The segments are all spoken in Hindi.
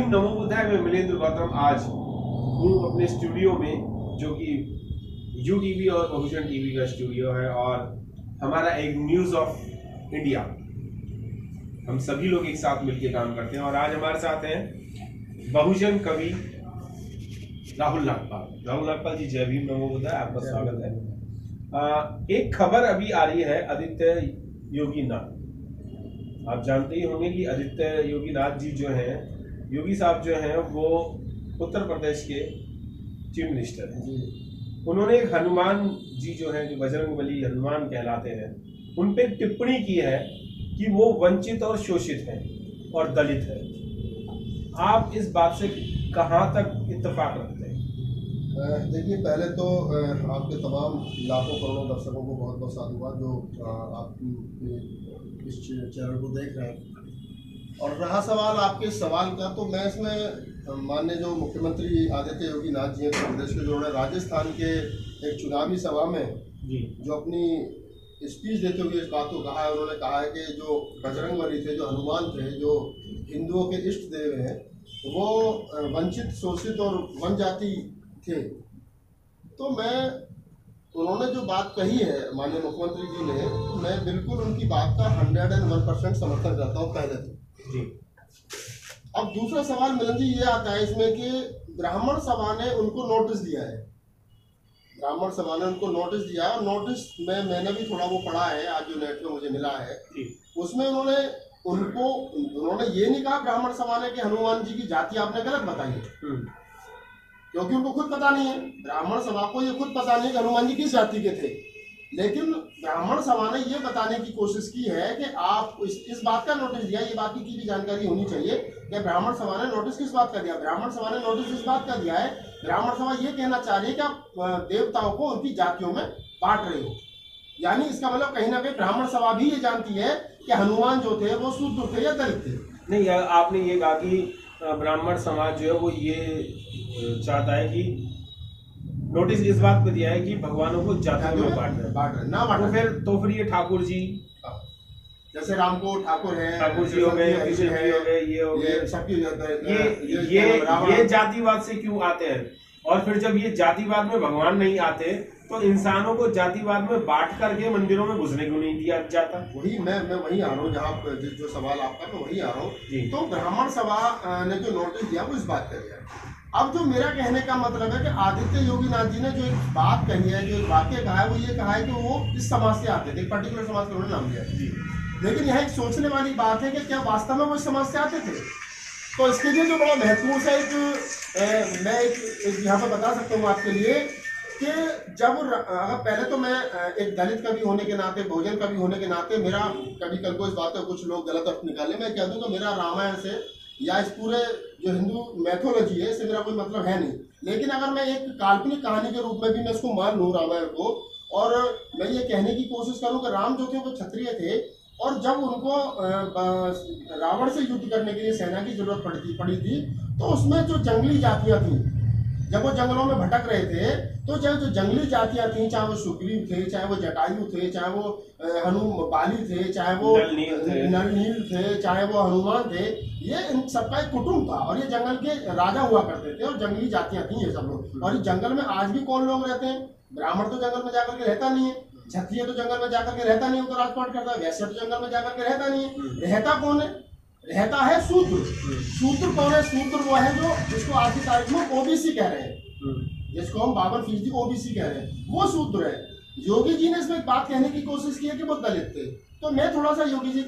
भीम, नमो बुद्धाय। मैं मिलेंद्र गौतम आज हूँ अपने स्टूडियो में, जो कि यू टीवी और बहुजन टीवी का स्टूडियो है, और हमारा एक न्यूज़ ऑफ इंडिया, हम सभी लोग एक साथ मिलकर काम करते हैं। और आज हमारे साथ हैं बहुजन कवि राहुल नागपाल। राहुल नागपाल जी, जय भीम, नमो बुद्धाय, आपका स्वागत है। एक खबर अभी आ रही है आदित्य योगीनाथ। आप जानते ही होंगे कि आदित्य योगीनाथ जी जो हैं, योगी साहब जो हैं, वो उत्तर प्रदेश के चीफ मिनिस्टर हैं। उन्होंने एक हनुमान जी जो हैं, जो बजरंगबली हनुमान कहलाते हैं, उन पे टिप्पणी की है कि वो वंचित और शोषित हैं और दलित हैं। आप इस बात से कहाँ तक इत्तेफाक रखते हैं? देखिए, पहले तो आपके तमाम लाखों करोड़ों दर्शकों को बहुत बहुत साधुवाद जो आप इस चैनल को देख रहे हैं। और रहा सवाल आपके सवाल का, तो मैं इसमें माननीय जो मुख्यमंत्री आदित्य योगीनाथ जी हैं उत्तर प्रदेश के, जो उन्होंने राजस्थान के एक चुनावी सभा में जो अपनी स्पीच देते हुए इस बात को कहा है, उन्होंने कहा है कि जो बजरंगबली थे, जो हनुमान थे, जो हिंदुओं के इष्ट देव हैं, वो वंचित, शोषित और वन जाति थे। तो उन्होंने जो बात कही है माननीय मुख्यमंत्री जी ने, तो मैं बिल्कुल उनकी बात का 101% समर्थन करता हूँ पहले तो जी। अब दूसरा सवाल मिलन जी ये आता है इसमें कि ब्राह्मण सभा ने उनको नोटिस दिया है। ब्राह्मण सभा ने उनको नोटिस दिया, और नोटिस में मैंने भी थोड़ा वो पढ़ा है, आज जो नेट पे मुझे मिला है, उसमें उन्होंने ये नहीं कहा ब्राह्मण सभा ने कि हनुमान जी की जाति आपने गलत बताई है, क्योंकि उनको खुद पता नहीं है। ब्राह्मण सभा को ये खुद पता नहीं कि हनुमान जी किस जाति के थे। लेकिन ब्राह्मण सभा ने ये बताने की कोशिश की है कि आप इस बात का नोटिस दिया, ये बात की भी जानकारी होनी चाहिए कि ब्राह्मण सभा ने नोटिस किस बात का दिया। ब्राह्मण सभा ने नोटिस इस बात का दिया है, ब्राह्मण सभा ये कहना चाह रही है कि आप देवताओं को उनकी जातियों में बांट रहे हो। यानी इसका मतलब कहीं ना कहीं ब्राह्मण सभा भी ये जानती है कि हनुमान जो थे वो शूद्र थे या दलित थे। नहीं, आपने ये कहा कि ब्राह्मण समाज जो है वो ये चाहता है कि नोटिस इस बात को दिया है कि भगवानों को जातियों में बांट रहे ना बांट। तो फिर ये ठाकुर जी, जैसे राम को ठाकुर है, ठाकुर जी हो गए, कृष्ण जी हो गए, ये हो गए, सबकी ये जातिवाद से क्यों आते हैं? और फिर जब ये जातिवाद में भगवान नहीं आते, तो इंसानों को जातिवाद में बांट करके मंदिरों में घुसने क्यों नहीं दिया जाता? वही मैं वही आ रहा हूँ, जहाँ जो सवाल आपका मैं वही आ रहा हूँ। तो ब्राह्मण सभा ने जो नोटिस दिया वो इस बात का दिया। अब जो मेरा कहने का मतलब है कि आदित्य योगीनाथ जी ने जो एक बात कही है, जो एक वाक्य कहा है, वो ये कहा है कि वो इस समाज से आते थे, एक पर्टिकुलर समाज का उन्होंने नाम दिया। लेकिन यहाँ एक सोचने वाली बात है कि क्या वास्तव में वो इस समाज से आते थे? तो इसके लिए जो बड़ा महत्वपूर्ण सा मैं एक यहाँ पर बता सकता हूँ आपके लिए कि जब अगर पहले तो मैं एक दलित कवि होने के नाते, बहुजन कवि होने के नाते, मेरा कभी कल को इस बात का कुछ लोग गलत अर्थ निकाले, मैं कह दूँ कि मेरा रामायण से या इस पूरे जो हिंदू मैथोलॉजी है इससे मेरा कोई मतलब है नहीं। लेकिन अगर मैं एक काल्पनिक कहानी के रूप में भी मैं इसको मान लूँ रामायण को, और मैं ये कहने की कोशिश करूँ कि राम जो थे वो क्षत्रिय थे, और जब उनको रावण से युद्ध करने के लिए सेना की जरूरत पड़ी थी, तो उसमें जो जंगली जातियाँ थी, जब वो जंगलों में भटक रहे थे, तो चाहे जो जंगली जातियाँ थी, चाहे वो सुग्रीव थे, चाहे वो जटायु थे, चाहे वो बाली थे, चाहे वो नलनील थे, चाहे वो हनुमान थे, ये इन सबका एक कुटुंब था, और ये जंगल के राजा हुआ करते थे, और जंगली जातियाँ थी ये सब लोग। और इस जंगल में आज भी कौन लोग रहते हैं? ब्राह्मण तो जंगल में जाकर के रहता नहीं है, क्षत्रिय तो जंगल में जाकर के रहता नहीं, उनको राजपाट करता है, वैश्य तो जंगल में जाकर के रहता नहीं है। रहता कौन है? रहता है शूद्र। शूद्र कौन है? शूद्र वो है जो जिसको आज की तारीख में ओबीसी कह रहे हैं, जिसको हम 52% ओबीसी कह रहे हैं, वो शूद्र है। योगी जी ने इसमें एक बात कहने की कोशिश की है कि वो दलित थे। तो मैं थोड़ा सा योगी जी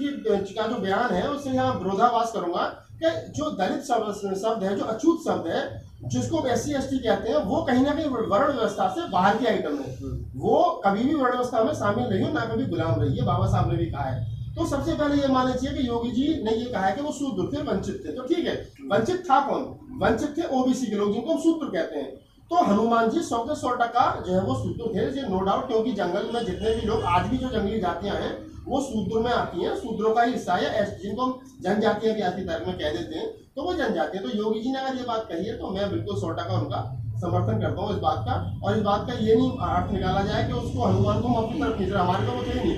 का जो बयान है उससे यहाँ विरोधाभास करूंगा कि जो दलित शब्द है, जो अछूत शब्द है, जिसको SC/ST कहते हैं, वो कहीं ना कहीं वर्ण व्यवस्था से बाहर की आइटम है। वो कभी भी वर्ण व्यवस्था में शामिल नहीं हो, ना कभी गुलाम रही है, बाबा साहब ने भी कहा है। तो सबसे पहले ये मान लीजिए कि योगी जी ने ये कहा है कि वो शूद्र थे, वंचित थे। तो ठीक है, वंचित था कौन? वंचित थे ओबीसी के लोग, जिनको हम शूद्र कहते हैं। तो हनुमान जी 100% जो है वो शूद्र थे, नो डाउट, क्योंकि जंगल में जितने भी लोग आज भी जो जंगली जातियां हैं वो शूद्र में आती हैं, शूद्रों का ही हिस्सा है, जिनको हम जनजातियां भी आज की तारीख में कह देते हैं, तो वो जनजातियां। तो योगी जी ने अगर ये बात कही है तो मैं बिल्कुल 100% उनका समर्थन करता हूँ इस बात का। और इस बात का ये नहीं अर्थ निकाला जाए कि उसको हनुमान को हम अपनी तरफ खींच रहे, हमारे को वो थे नहीं।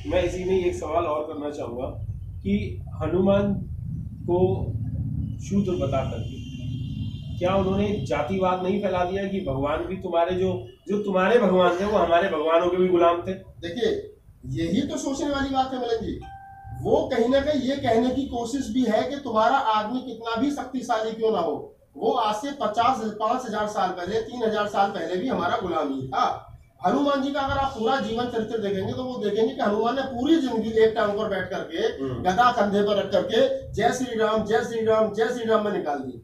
मैं इसी में एक सवाल और करना चाहूंगा कि हनुमान को शूद्र बता करके, क्या उन्होंने जातिवाद नहीं फैला दिया कि भगवान भी तुम्हारे जो तुम्हारे भगवान थे वो हमारे भगवानों के भी गुलाम थे? देखिए, यही तो सोचने वाली बात है मिलन जी। वो कहीं ना कहीं ये कहने की कोशिश भी है कि तुम्हारा आदमी कितना भी शक्तिशाली क्यों ना हो, वो आज से 5,000 साल पहले, 3,000 साल पहले भी हमारा गुलाम ही था। हनुमान जी का अगर आप पूरा जीवन चरित्र देखेंगे तो वो देखेंगे कि हनुमान ने पूरी जिंदगी एक टांग पर बैठ करके, गदा कंधे पर रख करके जय श्री राम जय श्री राम जय श्री राम में निकाल दी।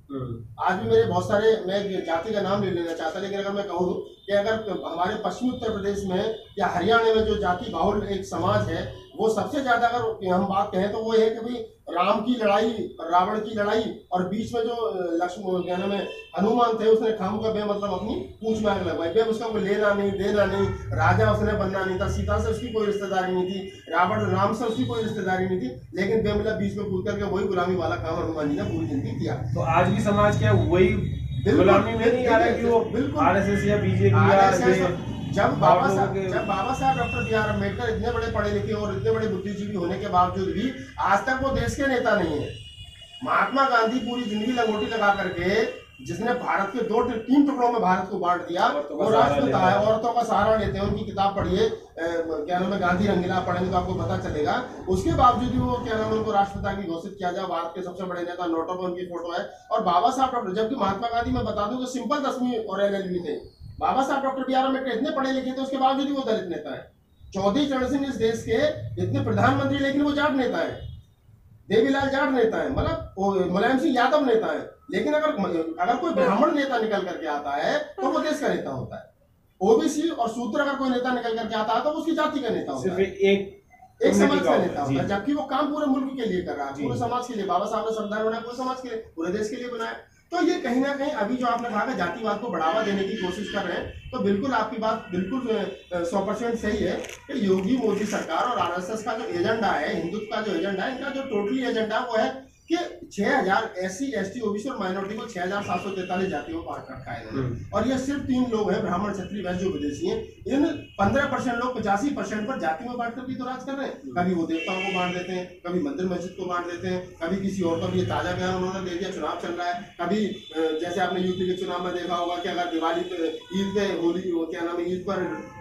आज भी मेरे बहुत सारे, मैं जाति का नाम ले लेना चाहता, लेकिन अगर मैं कहूँ कि अगर हमारे पश्चिमी उत्तर प्रदेश में या हरियाणा में जो जाति बाहुल एक समाज है, वो सबसे ज्यादा अगर हम बात कहें तो वो है कि भाई राम की लड़ाई, रावण की लड़ाई, और बीच में जो लक्ष्मण क्या नाम है हनुमान थे, उसने खाम का मतलब अपनी पूंछ में आग लगवाई। उसका कोई लेना नहीं देना नहीं, राजा उसने बनना नहीं था, सीता से उसकी कोई रिश्तेदारी नहीं थी, राम से उसकी कोई रिश्तेदारी नहीं थी, लेकिन बेमतलब बीच में कूद करके वही गुलामी वाला काम हनुमान जी ने पूरी जिंदगी किया। तो आज भी समाज क्या वही गुलामी में नहीं आ रहा है कि वो बिल्कुल आरएसएस या बीजेपी जब बाबा साहब डॉक्टर बी आर अम्बेडकर इतने बड़े पढ़े लिखे और इतने बड़े बुद्धिजीवी होने के बावजूद भी आज तक वो देश के नेता नहीं है। महात्मा गांधी पूरी जिंदगी लंगोटी लगा करके, जिसने भारत के 3 टुकड़ों में भारत को बांट दिया, वो राष्ट्रपिता है। औरतों का सहारा लेते हैं, उनकी किताब पढ़िए, क्या नाम है गांधी रंगीला, पढ़ेंगे तो आपको पता चलेगा। उसके बावजूद भी वो क्या नाम है उनको राष्ट्रपिता की घोषित किया जाए, भारत के सबसे बड़े नेता, नोटों पर उनकी फोटो है। और बाबा साहब डॉक्टर, जबकि महात्मा गांधी मैं बता दूं कि सिंपल 10वीं और LLB थे, बाबा साहब डॉक्टर बी आर अम्बेडकर इतने पढ़े लिखे थे, उसके बावजूद भी वो दलित नेता है। चौधरी चरण सिंह इस देश के इतने प्रधानमंत्री, लेकिन वो जाट नेता है। देवीलाल जाट नेता है, मतलब मुलायम सिंह यादव नेता है। लेकिन अगर कोई ब्राह्मण नेता निकल करके आता है तो वो देश का नेता होता है। ओबीसी और शूद्र अगर कोई नेता निकल करके आता है तो उसकी जाति का नेता होता है, एक समाज का नेता होता है। जबकि वो काम पूरे मुल्क के लिए कर रहा है, पूरे समाज के लिए। बाबा साहब ने संविधान बनाया पूरे समाज के लिए, पूरे देश के लिए बनाया। तो ये कहीं ना कहीं अभी जो आपने कहा कि जातिवाद को बढ़ावा देने की कोशिश कर रहे हैं, तो बिल्कुल आपकी बात बिल्कुल 100% सही है कि योगी मोदी सरकार और आरएसएस का जो एजेंडा है, हिंदुत्व का जो एजेंडा है, इनका जो टोटली एजेंडा वो है कि 6,000 SC ST OBC और माइनॉरिटी को 6,743 जातियों को बांट रखा है। और ये सिर्फ 3 लोग हैं, ब्राह्मण क्षत्रिय वैश्य जो विदेशी हैं। इन 15% लोग 85% पर जाति में बांट कर भी तो राज कर रहे हैं। कभी वो देवताओं को बांट देते हैं, कभी मंदिर मस्जिद को बांट देते हैं, कभी किसी और को। ये ताजा बयान उन्होंने दे दिया, चुनाव चल रहा है। कभी जैसे आपने यूपी के चुनाव में देखा होगा कि अगर दिवाली पे, ईद पे, होली क्या नाम है, ईद पर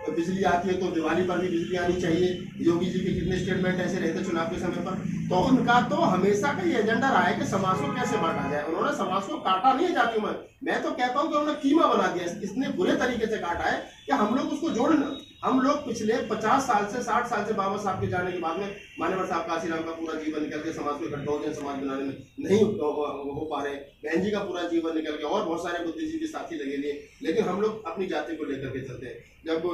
बिजली आती है तो दिवाली पर भी बिजली आनी चाहिए। योगी जी के कितने स्टेटमेंट ऐसे रहते चुनाव के समय पर। तो उनका तो हमेशा का ये एजेंडा रहा है कि समाज को कैसे बांटा जाए। उन्होंने समाज को काटा नहीं है जातियों में, मैं तो कहता हूं कि उन्होंने कीमा बना दिया। इतने बुरे तरीके से काटा है कि हम लोग उसको जोड़ना, हम लोग पिछले 50 साल से 60 साल से बाबा साहब के जाने के बाद में मान्यवर साहब काशीराम का पूरा जीवन निकल के समाज को इकट्ठा बहुजन समाज बनाने में नहीं हो पा रहे, बहन जी का पूरा जीवन निकल के और बहुत सारे बुद्धिजीवी साथी लगे लिए, लेकिन हम लोग अपनी जाति को लेकर के चलते हैं। जब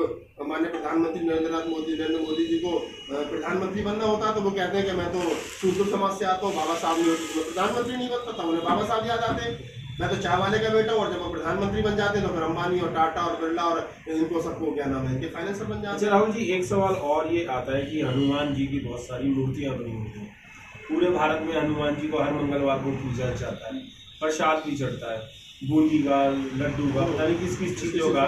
माननीय प्रधानमंत्री नरेंद्र मोदी जी को प्रधानमंत्री बनना होता है तो वो कहते हैं कि मैं तो शूद्र समाज से आता हूँ, बाबा साहब ने प्रधानमंत्री नहीं बनता था, उन्हें बाबा साहब याद आते हैं। मैं तो चाय वाले का बेटा हूँ, और जब वो प्रधानमंत्री बन जाते हैं तो फिर अंबानी और टाटा और बिरला और इनको सबको क्या नाम है, इनके फाइनेंसर बन जाते हैं। राहुल जी, एक सवाल और ये आता है कि हनुमान जी की बहुत सारी मूर्तियां बनी हुई हैं पूरे भारत में। हनुमान जी को हर मंगलवार को पूजा जाता है, प्रसाद भी चढ़ता है, बूंदी का, लड्डू का, पता नहीं किस किस चीजों का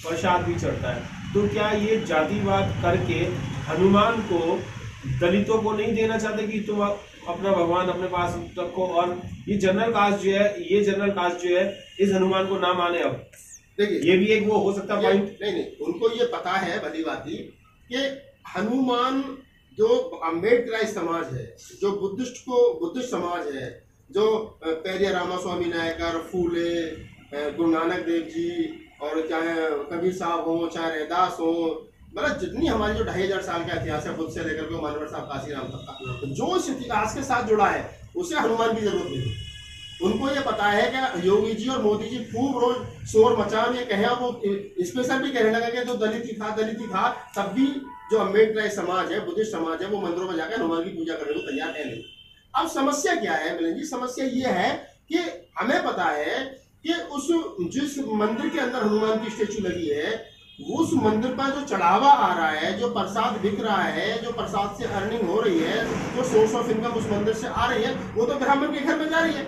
प्रसाद भी चढ़ता है। तो क्या ये जातिवाद करके हनुमान को दलितों को नहीं देना चाहते कि तुम अपना भगवान अपने पास रखो, और ये जनरल कास्ट जो है इस हनुमान को ना माने? अब देखिए, ये भी एक वो हो सकता है पॉइंट। नहीं, उनको ये पता है भली बाती कि हनुमान जो अम्बेडकर समाज है, जो बुद्धिस्ट समाज है, जो पेरिया रामास्वामी नायकर, फूले, गुरु नानक देव जी, और चाहे कबीर साहब हो, चाहे रैदास हो, मतलब जितनी हमारी जो 2,500 साल का इतिहास है, खुद से लेकर के मानवर साहब काशीराम तक का, जो इस इतिहास के साथ जुड़ा है, उसे हनुमान की जरूरत नहीं है। उनको ये पता है कि योगी जी और मोदी जी खूब रोज शोर मचान ये कहे, और वो स्पेशल भी कहने लगे कि जो दलित ही था, तब भी जो अम्बेडकर समाज है, बुद्धिस्ट समाज है, वो मंदिरों में जाकर हनुमान की पूजा करने को तैयार है नहीं। अब समस्या क्या है मिलन जी? समस्या ये है कि हमें पता है कि जिस मंदिर के अंदर हनुमान की स्टेचू लगी है, उस मंदिर पर जो चढ़ावा आ रहा है, जो प्रसाद बिक रहा है, जो प्रसाद से अर्निंग हो रही है, जो सोर्स ऑफ इनकम उस मंदिर से आ रही है, वो तो ब्राह्मण के घर में जा रही है।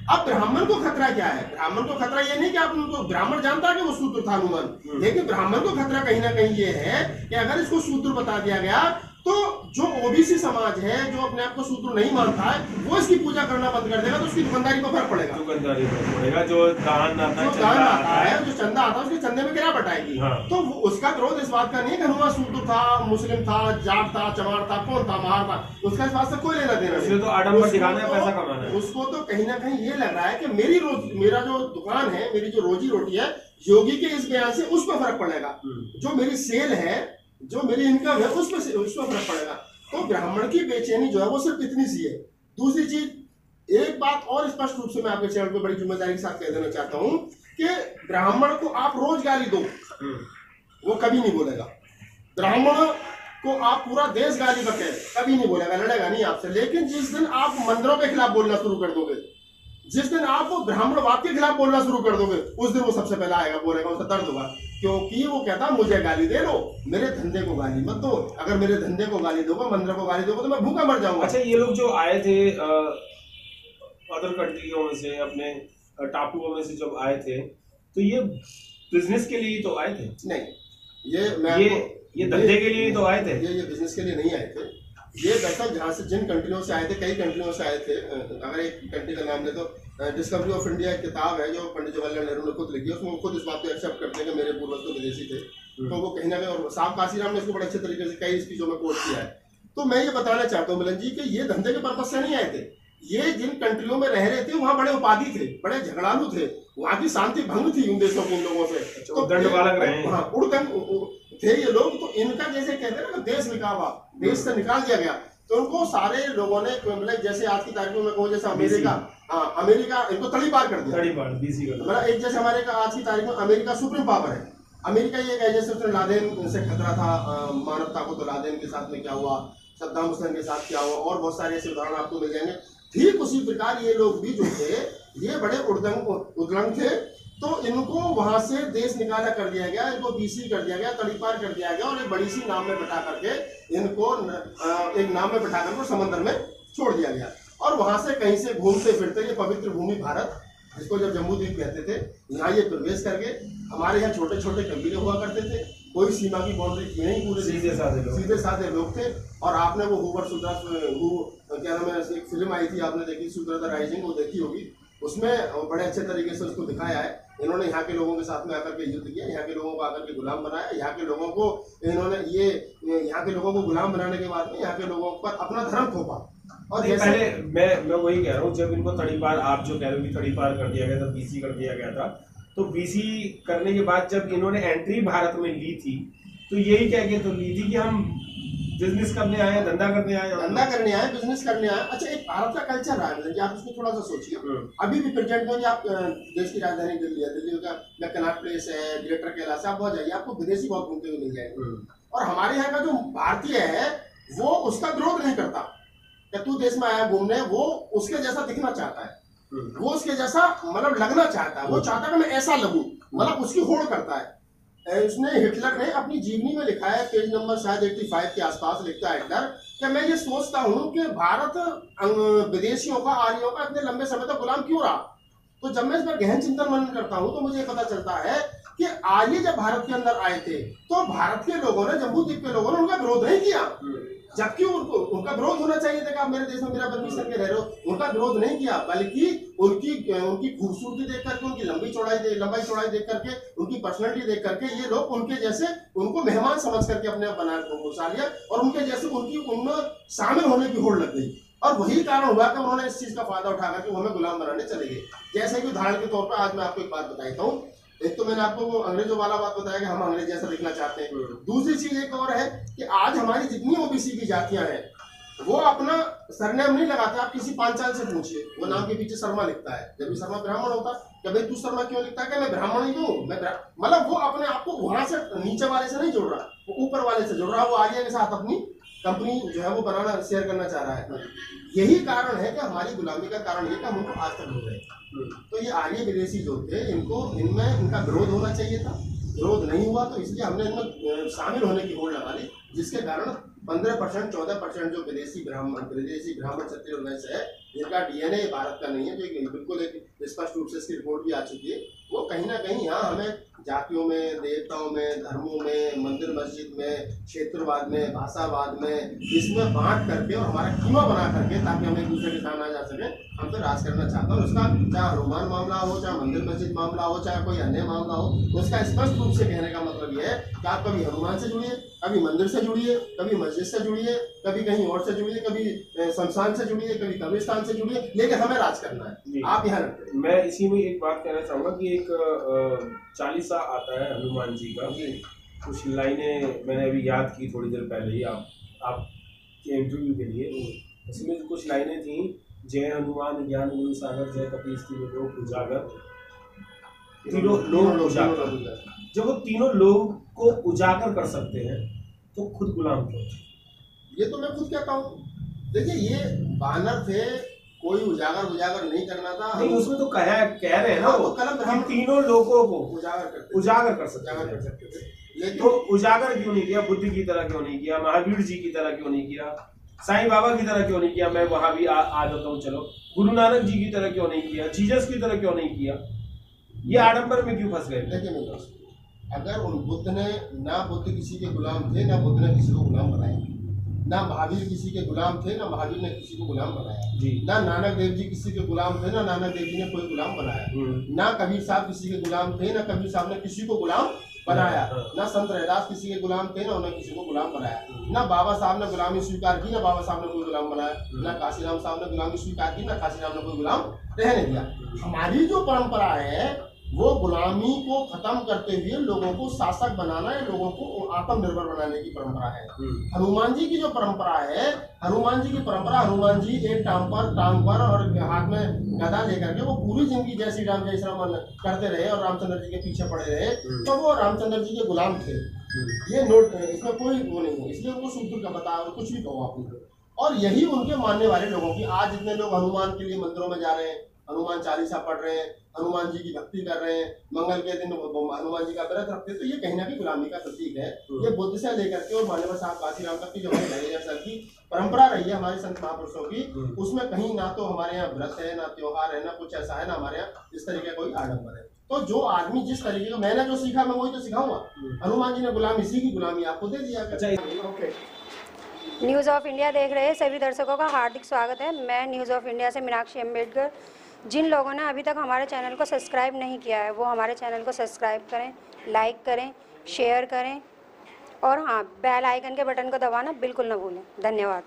अब ब्राह्मण को खतरा क्या है? ब्राह्मण को खतरा ये नहीं कि आप उनको, ब्राह्मण जानता है कि वो शूद्र था हनुमान, लेकिन ब्राह्मण को खतरा कहीं ना कहीं ये है कि अगर इसको शूद्र बता दिया गया तो जो ओबीसी समाज है, जो अपने आप को शूद्र नहीं मानता है, वो इसकी पूजा करना बंद कर देगा तो उसकी दुकानदारी पर फर्क पड़ेगा। दुकानदारी पर पड़ेगा। जो दान आता है, जो चंदा आता है, उसके चंदे में क्या बटाएगी। हाँ। तो उसका विरोध इस बात का नहीं है कि हनुमान शूद्र था, मुस्लिम था, जाट था, चमार था, कौन था, महार था, उसका इस बात से कोई लेना देना नहीं। तो आडंबर दिखाना है, पैसा कमाना है। उसको तो कहीं ना कहीं ये लग रहा है कि मेरा जो दुकान है, मेरी जो रोजी रोटी है, योगी के इस बयान से उस पर फर्क पड़ेगा। जो मेरी सेल है, जो मेरी इनकम है, उस पर फर्क पड़ेगा। तो ब्राह्मण की बेचैनी जो है वो सिर्फ इतनी सी है। दूसरी चीज, एक बात और स्पष्ट रूप से मैं आपके चैनल पे बड़ी जिम्मेदारी के साथ कह देना चाहता हूं कि ब्राह्मण को आप रोज गाली दो, वो कभी नहीं बोलेगा। ब्राह्मण को आप पूरा देश गाली बके, कभी नहीं बोलेगा, लड़ेगा नहीं आपसे। लेकिन जिस दिन आप मंदिरों के खिलाफ बोलना शुरू कर दोगे, जिस दिन आप ब्राह्मणवाद के खिलाफ बोलना शुरू कर दोगे, उस दिन वो सबसे पहले आएगा, बोलेगा, उसका दर्द होगा। क्योंकि वो कहता मुझे गाली दे लो, मेरे धंधे को गाली मत दो। अगर मेरे धंधे को गाली दोगे, मंदिर को गाली दोगे, तो मैं भूखा मर जाऊंगा। अच्छा, ये लोग जो आए थे अदर कंट्रियों में से, अपने टापुओं में से जब आए थे, तो ये बिजनेस के लिए तो आए थे? नहीं, ये धंधे के लिए तो आए थे। ये बिजनेस के लिए नहीं आए थे। ये दरअसल जहाँ से, जिन कंट्रियों से आए थे, कई कंट्रियों से आए थे। अगर एक कंट्री का नाम ले तो डिस्कवरी ऑफ इंडिया एक किताब है जो पंडित जवाहरलाल नेहरू ने खुद लिखी है। उसमें वो खुद इस बात को एक्सेप्ट करते हैं कि मेरे पूर्वज तो विदेशी थे। तो वो कहीं ना कहीं, और साहब काशीराम ने इसको बड़े अच्छे तरीके से कई स्पीचों में कोट किया है। तो मैं ये बताना चाहता हूँ मिलन जी कि ये धंधे के पर्पज से नहीं आए थे। ये जिन कंट्रियों में रह रहे थे, वहाँ बड़े उपाधि थे, बड़े झगड़ालू थे, वहाँ की शांति भंग थी उन देशों के, उन लोगों से। तो दंडवालक रहे, हाँ, उड़दंग थे ये लोग। तो इनका जैसे कहते हैं ना, देश निकाला, देश से निकाल दिया गया। तो उनको सारे लोगों ने, मतलब जैसे आज की तारीख में मैं कहूँ, जैसे अमेरिका, अमेरिका इनको तड़ी पार कर दिया, मतलब एक जैसे हमारे का आज की तारीख में अमेरिका सुप्रीम पावर है। अमेरिका ये कहे जैसे उसने लादेन से खतरा था मानवता को, तो लादेन के साथ में क्या हुआ, सद्दाम हुसैन के साथ क्या हुआ, और बहुत सारे ऐसे उदाहरण आपको मिल जाएंगे। ठीक उसी प्रकार ये लोग भी जो थे, ये बड़े उद्दंग थे। तो इनको वहां से देश निकाला कर दिया गया, इनको बीसी कर दिया गया, तड़ीपार कर दिया गया, और एक बड़ी सी नाव में बैठा करके इनको एक नाव में बैठा करके समंदर में छोड़ दिया गया। और वहां से कहीं से घूमते फिरते ये पवित्र भूमि भारत, जिसको जब जम्मू द्वीप कहते थे, यहाँ ये प्रवेश करके, हमारे यहाँ छोटे छोटे कबीले हुआ करते थे, कोई सीमा की बाउंड्री थी नहीं, पूरे सीधे साधे लोग थे। और आपने वो हुबर सुद्रा, क्या नाम है, एक फिल्म आई थी आपने देखी, सुद्रा द राइजिंग, वो देखी होगी। उसमें बड़े अच्छे तरीके से उसको दिखाया है। इन्होंने यहाँ के लोगों के साथ में आकर के युद्ध किया, यहाँ के लोगों को आकर के गुलाम बनाया, यहाँ के लोगों को इन्होंने यहाँ के लोगों को गुलाम बनाने के बाद में यहाँ के लोगों पर अपना धर्म थोपा। और पहले मैं वही कह रहा हूँ, जब इनको तड़ीपार, आप जो कह रहे हो कि तड़ीपार कर दिया गया था, बीसी कर दिया गया था, तो बीसी करने के बाद जब इन्होंने एंट्री भारत में ली थी, तो यही कह के तो ली थी कि हम बिजनेस करने आए, धंधा करने आए, बिजनेस करने आए। अच्छा, एक भारत का कल्चर रहा है, आप उसको थोड़ा सा सोचिए। अभी भी प्रेजेंट में आप देश की राजधानी दिल्ली है, दिल्ली का कनॉट प्लेस है, ग्रेटर कैलाश, आप बहुत जाइए, आपको विदेशी बहुत घूमते हुए मिल जाएंगे। और हमारे यहाँ का जो भारतीय है, वो उसका विरोध नहीं करता कि तू देश में आया घूमने, वो उसके जैसा दिखना चाहता है, वो उसके जैसा मतलब लगना चाहता है, वो चाहता है कि मैं ऐसा लगूं, मतलब उसकी होड़ करता है। उसने, हिटलर ने अपनी जीवनी में लिखा है, पेज नंबर शायद 85 के आसपास लिखता है हिटलर, कि मैं ये सोचता हूँ कि भारत विदेशियों का, आर्यों का इतने लंबे समय तक गुलाम क्यों रहा। तो जब मैं इस पर गहन चिंतन मनन करता हूँ, तो मुझे पता चलता है कि आर्य जब भारत के अंदर आए थे, तो भारत के लोगों ने, जम्मू द्वीप के लोगों ने उनका विरोध नहीं किया, जबकि उनका विरोध होना चाहिए था कि आप मेरे देश में मेरा परमिशन के रह रहे हो। उनका विरोध नहीं किया, बल्कि उनकी खूबसूरती देख करके, उनकी लंबाई चौड़ाई देख करके, उनकी पर्सनैलिटी देख करके, ये लोग उनके जैसे, उनको मेहमान समझ करके अपने बना घुसा लिया, और उनके जैसे उनमें शामिल होने की होड़ लग गई। और वही कारण हुआ कि उन्होंने इस चीज का फायदा उठा करके हमें गुलाम बनाने चले गए। जैसे कि उदाहरण के तौर पर आज मैं आपको एक बात बताता हूँ। एक तो मैंने आपको वो अंग्रेजों वाला बात बताया कि हम अंग्रेज जैसा दिखना चाहते हैं। दूसरी चीज एक और है कि आज हमारी जितनी ओबीसी की जातियां हैं, वो अपना सरनेम नहीं लगाते। आप किसी पांचाल से पूछिए, वो नाम के पीछे शर्मा लिखता है। जब भी शर्मा ब्राह्मण होता है, कि भाई तू शर्मा क्यों लिखता है, कि मैं ब्राह्मण ही हूँ, मतलब वो अपने आप को वहां से नीचे वाले से नहीं जोड़ रहा, वो ऊपर वाले से जोड़ रहा है। वो आर्य के साथ अपनी कंपनी जो है वो बनाना, शेयर करना चाह रहा है। यही कारण है कि हमारी गुलामी का कारण ये कि हम उनको आज तक हो गए। तो ये आर्य विदेशी जो थे, इनका विरोध होना चाहिए था, विरोध नहीं हुआ, तो इसलिए हमने इनमें शामिल होने की होड़ लगा ली, जिसके कारण 15% 14% जो विदेशी ब्राह्मण क्षत्रिय और वैश्य है, जिनका डीएनए भारत का नहीं है, जो बिल्कुल एक स्पष्ट रूप से इसकी रिपोर्ट भी आ चुकी है, वो कहीं ना कहीं यहाँ हमें जातियों में, देवताओं में, धर्मों में, मंदिर मस्जिद में, क्षेत्रवाद में, भाषावाद में, इसमें बांट करके और हमारा कीमा बना करके, ताकि हम एक दूसरे के साथ आ जा सके, हम तो राज करना चाहता हूँ। उसका चाहे हनुमान मामला हो, चाहे मंदिर मस्जिद मामला हो, चाहे कोई अन्य मामला हो, तो उसका स्पष्ट रूप से कहने का मतलब ये है कि आप कभी हनुमान से जुड़िए, कभी मंदिर से जुड़िए, कभी मस्जिद से जुड़िए, कभी कहीं और से जुड़िए, कभी शमशान से जुड़िए, कभी कब्रिस्तान से जुड़िए, लेकिन हमें राज करना है। आप यहाँ रखते। मैं इसी में एक बात कहना चाहूँगा कि एक चालीसा आता है हनुमान जी का, कुछ लाइनें मैंने अभी याद की थोड़ी देर पहले ही आप के इंटरव्यू के लिए। इसमें कुछ लाइनें थी, जय हनुमान ज्ञान गुण सागर, जय कपीस तीनों लोग उजागर, तीनों लोग उजागर। जब वो तीनों लोग को उजागर कर सकते हैं तो खुद गुलाम क्यों? ये तो मैं खुद कहता हूँ। देखिए, ये बानर थे, कोई उजागर नहीं करना था। नहीं, उसमें तो कह रहे हैं ना, वो कलम तीनों लोगों को उजागर कर सकते थे। लेकिन तो उजागर क्यों नहीं किया? बुद्ध की तरह क्यों नहीं किया? महावीर जी की तरह क्यों नहीं किया? साईं बाबा की तरह क्यों नहीं किया? मैं वहां भी आ जाता हूँ, चलो। गुरु नानक जी की तरह क्यों नहीं किया? जीसस की तरह क्यों नहीं किया? ये आडंबर में क्यों फंस गए? देखिए मेरे दोस्त, अगर उन बुद्ध ने, ना बुद्ध किसी के गुलाम थे, ना बुद्ध ने किसी को गुलाम बनाया, ना महावीर किसी के गुलाम थे, ना महावीर ने किसी को गुलाम बनाया जी, ना नानक देव जी किसी के गुलाम थे, ना नानक देव जी ने कोई गुलाम बनाया, ना कबीर साहब किसी के गुलाम थे, ना कबीर साहब ने किसी को गुलाम बनाया, ना संत रैदास किसी के गुलाम थे, ना उन्हें किसी को गुलाम बनाया, ना बाबा साहब ने गुलामी स्वीकार की, ना बाबा साहब ने कोई गुलाम बनाया, ना काशीराम साहब ने गुलामी स्वीकार की, ना काशीराम ने कोई गुलाम रहने दिया। हमारी जो परंपरा है वो गुलामी को खत्म करते हुए लोगों को शासक बनाना है, लोगों को आत्मनिर्भर बनाने की परंपरा है। हनुमान जी की जो परंपरा है, हनुमान जी की परंपरा, हनुमान जी एक टांग पर और हाथ में गदा लेकर के वो पूरी जिंदगी जय श्री राम करते रहे और रामचंद्र जी के पीछे पड़े रहे, तो वो रामचंद्र जी के गुलाम थे। ये नोट, इसमें कोई वो नहीं है, इसलिए उनको शुद्ध का बता, कुछ भी कहो आप उनको। और यही उनके मानने वाले लोगों की, आज जितने लोग हनुमान के लिए मंदिरों में जा रहे हैं, हनुमान चालीसा पढ़ रहे हैं, हनुमान जी की भक्ति कर रहे हैं, मंगल के दिन हनुमान जी का व्रत रखते हैं, तो ये कहीं ना कहीं गुलामी का प्रतीक है। ये बुद्ध से लेकर के और मान्यवर साहब काशीराम तक की जो हमारी की परंपरा रही है हमारे संत महापुरुषों की, उसमें कहीं ना तो हमारे यहाँ व्रत है, ना त्योहार है, ना कुछ ऐसा है, ना हमारे यहाँ इस तरीके का कोई आडंबर है। तो जो आदमी जिस तरीके का, मैंने जो सीखा मैं वही तो सिखाऊंगा। हनुमान जी ने गुलामी, इसी की गुलामी आपको दे दिया। ओके, न्यूज़ ऑफ इंडिया देख रहे सभी दर्शकों का हार्दिक स्वागत है। मैं न्यूज़ ऑफ इंडिया से मीनाक्षी अम्बेडकर। जिन लोगों ने अभी तक हमारे चैनल को सब्सक्राइब नहीं किया है वो हमारे चैनल को सब्सक्राइब करें, लाइक करें, शेयर करें और हाँ, बेल आइकन के बटन को दबाना बिल्कुल ना भूलें। धन्यवाद।